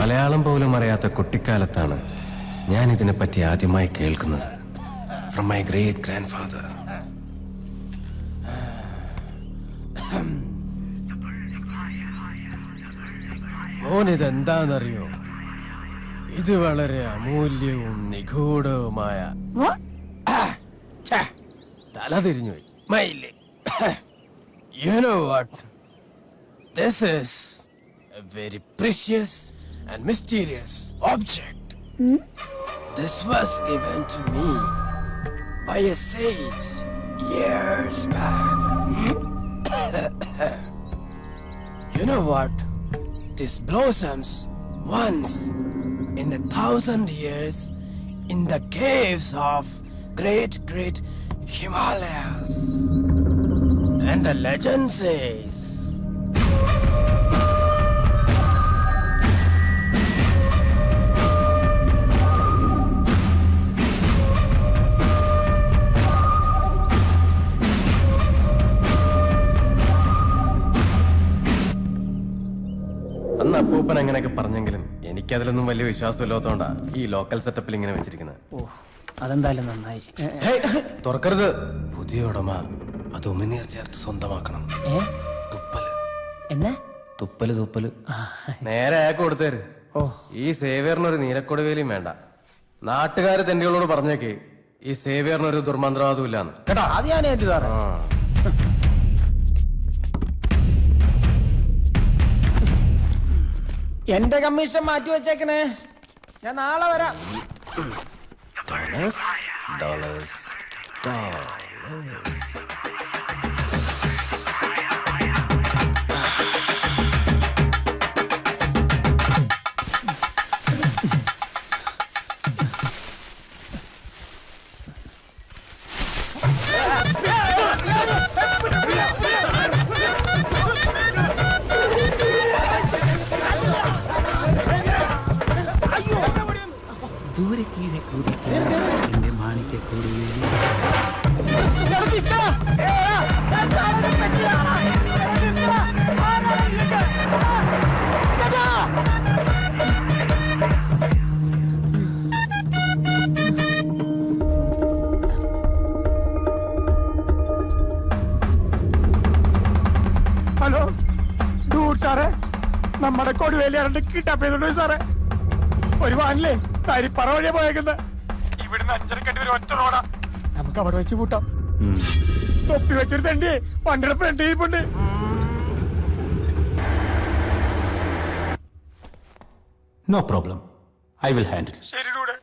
മലയാളം പോലും അറിയാത്ത കുട്ടിക്കാലത്താണ് ഞാൻ ഇതിനെപ്പറ്റി ആദ്യമായി കേൾക്കുന്നത്. From my great grandfather. മോനിതെന്താന്നറിയോ? ഇത് വളരെ അമൂല്യവും നിഗൂഢവുമായ തല തിരിഞ്ഞുപോയി. മയില്. You know what? This is a very precious and mysterious object. This was given to me by a sage years back. You know what? This blossoms once in 1,000 years in the caves of great Himalayas. And the legend says അന്ന് അപ്പൂപ്പൻ അങ്ങനെയൊക്കെ പറഞ്ഞെങ്കിലും എനിക്കതിലൊന്നും വലിയ വിശ്വാസമില്ലാത്തോണ്ടാ ഈ local സെറ്റപ്പിൽ ഇങ്ങനെ വെച്ചിരിക്കുന്നത്. അതെന്തായാലും നന്നായി. തുറക്കരുത്. പുതിയ ഉടമ അത് ഉമിനീർ ചേർത്ത് സ്വന്തമാക്കണം. തുപ്പല് എന്നെ തുപ്പല് നേരെ അയാൾക്ക് കൊടുത്തേര്. ഈ സേവിയറിനൊരു നീലക്കൊടുവേലിയും വേണ്ട. നാട്ടുകാര് തെണ്ടികളോട് പറഞ്ഞേക്ക് ഈ സേവിയറിനൊരു ദുർമന്ത്രവാദം ഇല്ലാന്ന് കേട്ടാ. അത് ഞാൻ ഏറ്റു സാറേ. എന്റെ കമ്മീഷൻ മാറ്റി വെച്ചേക്കണേ. ഞാൻ നാളെ വരാം. ഡോളേഴ്സ്. ദൂരെ കീഴെ കുതിക്കുന്ന എന്റെ മാണിക്ക കൊടുവേലി. ഹലോ ഡൂഡ് സാറേ, നമ്മുടെ കൊടുവേലി കിട്ടാപ്പ് ചെയ്തോണ്ട് സാറേ. ഒരു വാനില്ലേ തരിപ്പറ വഴിയാ പോയേക്കുന്നത്. ഇവിടുന്ന് 5:30 വരെ ഒറ്റ റോഡാ. നമുക്ക് അവിടെ വെച്ച് കൂട്ടാം. തൊപ്പി വെച്ചൊരു തണ്ടി വണ്ടിയുടെ ഫ്രണ്ട് ഇരിപ്പുണ്ട്. No problem, I will handle. ശരി ഡൂഡ്.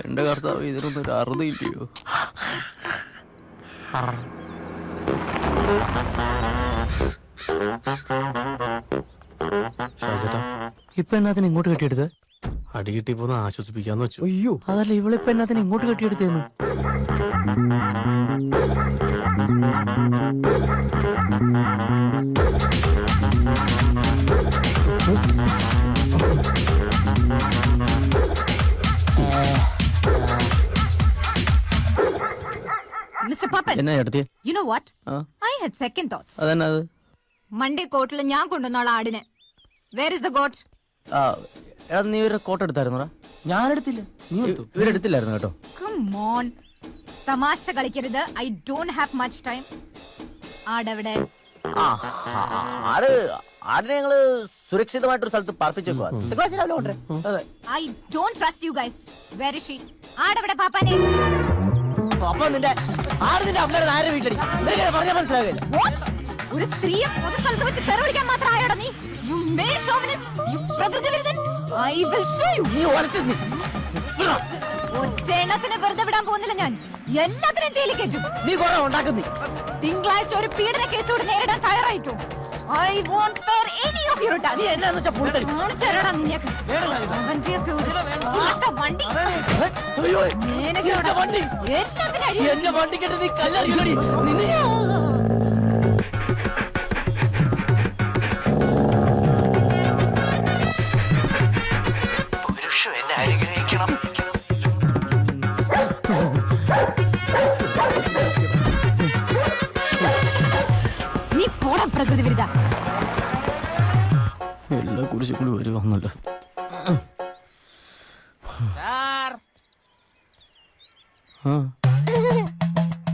എന്റെ കർത്താവ്, ഇതിനൊന്നും ഒരു അറുതില്ലയോ? ഇപ്പൊ എന്നാത്തിന് ഇങ്ങോട്ട് കെട്ടിയെടുത്ത്? അടി കിട്ടിപ്പോന്ന് ആശ്വസിപ്പിക്കാന്ന് വെച്ചു. അയ്യോ, അതല്ല, ഇവളിപ്പോ എന്നാത്തിന് ഇങ്ങോട്ട് കെട്ടിയെടുത്തേന്ന്? Mr. Papan, എന്നാ ചേട്ടത്തിയെ? you know what? I had second thoughts. അതെന്നാ അത്? മൺഡേ കോർട്ടിൽ ഞാൻ കൊണ്ടുവന്ന ആടിനെ. Where is the goat? എടാ, നീ ഇവരുടെ കോട്ട് എടുത്തായിരുന്നോടാ? ഞാനെടുത്തില്ല. നീ എടുത്തു? ഇവരെടുത്തില്ലായിരുന്നു കേട്ടോ. Come on. തമാശ കളിക്കരുത്. I don't have much time. ആടെവിടെ? ആടിനെ ഞങ്ങള് സുരക്ഷിതമായിട്ടൊരു സ്ഥലത്ത് പാർപ്പിച്ചേക്കുവാ. I don't trust you guys. Where is she? ആടെവിടെ പാപ്പാനെ? What? ഒരു സ്ത്രീയെ പൊതുസ്ഥലത്ത് വെച്ച് തെറി വിളിക്കാൻ മാത്രം ആയോടാ നീ? You male chauvinist, you പ്രകൃതി വിരുദ്ധൻ. I will show you. നീ വളർത്തുന്നു. ഒറ്റ എണ്ണത്തിന് വെറുതെ വിടാൻ പോകുന്നില്ല ഞാൻ. എല്ലാത്തിനും ജയിലിൽ കയറ്റും. നീ കുറെ ഉണ്ടാക്കുന്നു. തിങ്കളാഴ്ച ഒരു പീഡന കേസോട് നേരിടാൻ തയ്യാറായിട്ടു. I won't spare any of your time. നീ എന്നാന്ന് വെച്ചാ പുറത്തെടുക്കും. കാണിച്ചു തരടാ നിന്നെയൊക്കെ. അവന്റെയൊക്കെ ഒരു വണ്ടി. മേനകയോട് എല്ലാത്തിനും അടി. എന്റെ വണ്ടി കെട്ടി നീ കല്ലറിയില്ലടി നിന്നെ നീ പോടാ പ്രകൃതി വിരുദ്ധ. എല്ലാ കുടിച്ചും കൂടി വരുവാന്നല്ലോ.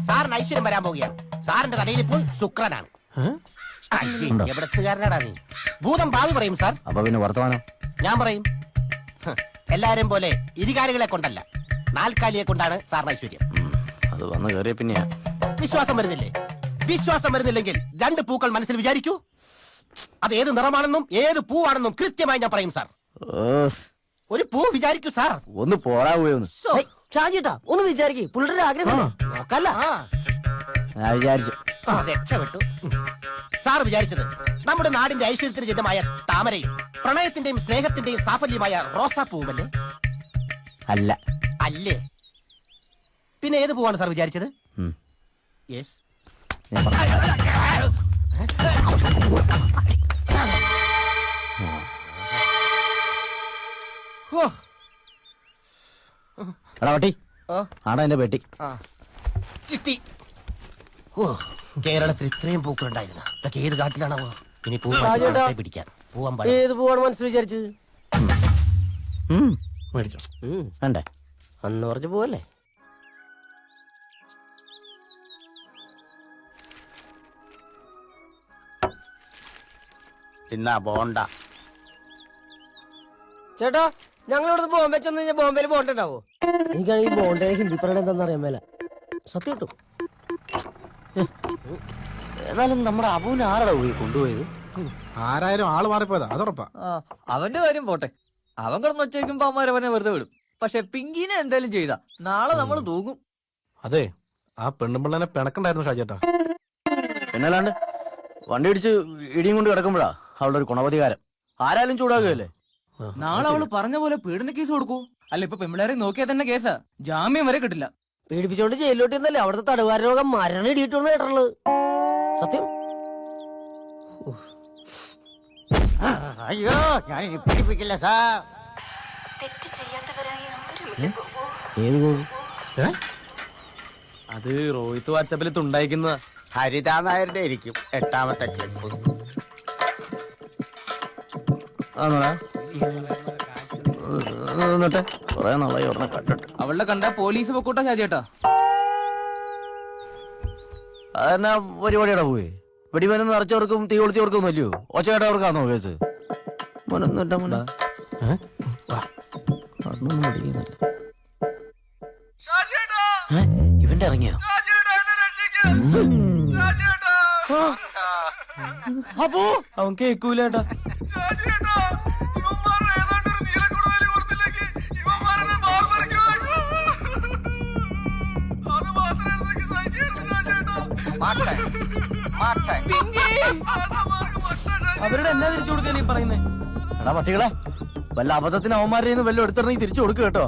സാറിന് ഐശ്വര്യം വരാൻ പോവുകയാണ്. സാറിന്റെ തലയിൽ ഇപ്പോൾ ശുക്രനാണ്. എവിടത്തുകാരനാടാ നീ? ഭൂതം ഭാവി പറയും സാർ. അപ്പൊ പിന്നെ വർത്തമാനം ഞാൻ പറയും. എല്ലാരും പോലെ ഇരുകാലികളെ കൊണ്ടല്ല, നാൽക്കാലിയെ കൊണ്ടാണ് സാറിന് ഐശ്വര്യം. അത് വന്ന് കയറിയ പിന്നെയാ. വിശ്വാസം വരുന്നില്ലേ? വിശ്വാസം വരുന്നില്ലെങ്കിൽ രണ്ട് പൂക്കൾ മനസ്സിൽ വിചാരിക്കൂ. അത് ഏത് നിറമാണെന്നും ഏത് പൂവാണെന്നും കൃത്യമായി ഞാൻ പറയും സാർ. ഒരു പൂ വിചാരിക്കൂ സാർ. ഒന്ന് പോടാ പോയൊന്ന്. സോ, ഷാജിട്ടാ ഒന്ന് വിചാരിക്കേ. പുള്ളിയുടെ ആഗ്രഹം നോക്കല്ല. ആ, ഞാൻ വിചാരിച്ചു. രക്ഷപ്പെട്ടു. സാർ വിചാരിച്ചത് നമ്മുടെ നാടിന്റെ ഐശ്വര്യത്തിന് ചിഹ്നമായ താമരയും പ്രണയത്തിന്റെയും സ്നേഹത്തിന്റെയും സാഫല്യമായ റോസാപ്പൂവല്ലേ? അല്ല. അല്ലേ? പിന്നെ ഏത് പൂവാണ് സാർ വിചാരിച്ചത്? യെസ്. ഞാൻ പറഞ്ഞു. ഓ, എടാ പട്ടി ഓ, ആടാ എന്റെ പെട്ടി. ആ, കിട്ടി. ഓ, കേരളത്തിൽ ഇത്രയും പൂക്കളുണ്ടായിരുന്നു. ഇതൊക്കെ ഏത് കാട്ടിലാണാവോ? ഇനി പൂ പിടിക്കാൻ പൂവൻ പഴം ഏത് പൂവാണ് മനസ്സിൽ വിചാരിച്ചത്? മേടിച്ചോ. വേണ്ടേ? അന്ന് പറഞ്ഞു പോവല്ലേ. തിന്നാ പോണ്ട. ചേട്ടാ ഞങ്ങൾ ഇവിടുന്ന് ബോംബെ ചെന്ന് കഴിഞ്ഞാൽ ബോംബെയിൽ ബോണ്ടുണ്ടാവോ? എനിക്കാണെങ്കിൽ ബോണ്ടേ ഹിന്ദി പറയണ എന്താണെന്ന് അറിയാൻ മേല. സത്യം കിട്ടും. എന്നാലും നമ്മുടെ അബുവിനെ ആരാടാ പോയി കൊണ്ടുപോയത്? ആരായാലും ആള് മാറിപ്പോയതാ, അതുറപ്പാ. അവന്റെ കാര്യം പോട്ടെ, അവൻ കിടന്ന് ഒച്ചയ്ക്കുമ്പോ അവന്മാരവനെ വെറുതെ വിടും. പക്ഷെ പിങ്കിനെ എന്തായാലും ചെയ്താ നാളെ നമ്മൾ തൂങ്ങും. അതെ, ആ പെണ്ണുമ്പിള്ളനെ പിണക്കണ്ടായിരുന്നു ഷാജേട്ടാ. പിന്നല്ലാണ്ട് വണ്ടി ഇടിച്ച് ഇടിയും കൊണ്ട് കിടക്കുമ്പോഴാ അവളുടെ ഒരു ഗുണവധികാരം. ആരായാലും ചൂടാകുകയല്ലേ. നാളെ അവള് പറഞ്ഞ പോലെ പീഡന കേസ് കൊടുക്കൂ. അല്ല ഇപ്പൊ പെമ്പിളാരെ നോക്കിയാൽ തന്നെ കേസാ, ജാമ്യം വരെ കിട്ടില്ല. പീഡിപ്പിച്ചോണ്ട് ജയിലിലോട്ട് എന്നല്ലേ അവിടുത്തെ തടവുകാര രോഗം മരണം ഇടിയിട്ടുള്ള കേട്ടുള്ളത്. സത്യം. അയ്യോ, ഞാൻ പീഡിപ്പിക്കില്ല സാർ. ഏത് പോകും? അത് റോഹിത്ത് വാട്സാപ്പിൽ തുണ്ടായിക്കുന്ന ഹരിതാ നായരുടെ ഇരിക്കും 8ാമത്തെ ക്ലിപ്പ്. ആണോടാ? എന്നിട്ട് കൊറേ നാളായി ഓർമ്മ കണ്ടിട്ട്. അവളുടെ കണ്ട പോലീസ് പൊക്കൂട്ടാ ഷാജിയേട്ടാ. അതെന്നാ പരിപാടിയാടാ പോയി? വെടിമരുന്ന് നിറച്ചവർക്കും തീ കൊളുത്തിയവർക്കും ഒന്നും ഇല്ലയോ? ഒച്ചകേട്ടവർക്കാന്നോ കേസ്? മോനൊന്നും ഇട്ടാ മോനെ. അതൊന്നും പഠിക്കുന്നില്ല. ഇവന്റെ ഇറങ്ങിയോ? അപ്പോ അവൻ കേക്കൂലേട്ടാ. അവരുടെ എന്നാ തിരിച്ചു കൊടുക്കാൻ ഈ പറയുന്നേ? എടാ പട്ടികളെ, വല്ല അബദ്ധത്തിന് അവന്മാരെ വല്ല എടുത്തിറങ്ങി തിരിച്ചു കൊടുക്കുക കേട്ടോ.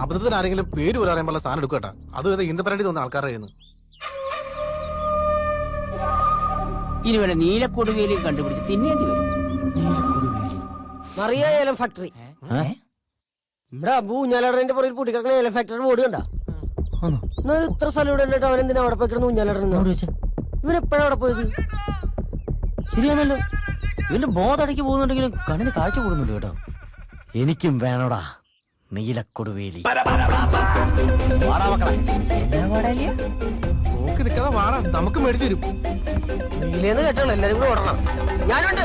അബദ്ധത്തിന് ആരെങ്കിലും പേര് പോലും അറിയാൻ പാടില്ല സാധനം എടുക്കട്ടാ. അതും ഇത് ഇന്ദപ്പരണ്ടി തോന്നുന്ന ആൾക്കാരുടെ കയ്യിൽ നിന്ന്. ഇനി വരെ നീലക്കൊടുവേലി കണ്ടുപിടിച്ച് തിന്നേണ്ടി വരും. മറിയ ഏലം ഫാക്ടറി. ഇവിടെ അബു ഊഞ്ഞാലാടന്റെ പുറകിൽ പൂട്ടിക്കിടക്കണ ഏലം ഫാക്ടറി ബോർഡ് കണ്ട. എന്നാലും ഇത്ര സ്ഥലം ഇവിടെ ഉണ്ടിട്ട് അവൻ എന്തിനാ അവിടെ പോയി കിടന്ന് ഊഞ്ഞാലാടണെന്ന് വെച്ചാൽ ഇവരെപ്പോഴാ അവിടെ പോയത്? ശരിയാണല്ലോ. ഇവന്റെ ബോധടക്കി പോകുന്നുണ്ടെങ്കിലും കണ്ണിന് കാഴ്ച കൂടുന്നുണ്ട് കേട്ടോ. എനിക്കും വേണോടാ നീലക്കൊടുവേലി. വാടാ മക്കളെ. എന്നാ പാടാലിയ നോക്കി നിൽക്കാതെ വാടാ, നമുക്ക് മേടിച്ചു തരും. നീലേന്ന് കേട്ടോ എല്ലാരും കൂടെ ഓടണം. ഞാനുണ്ട്.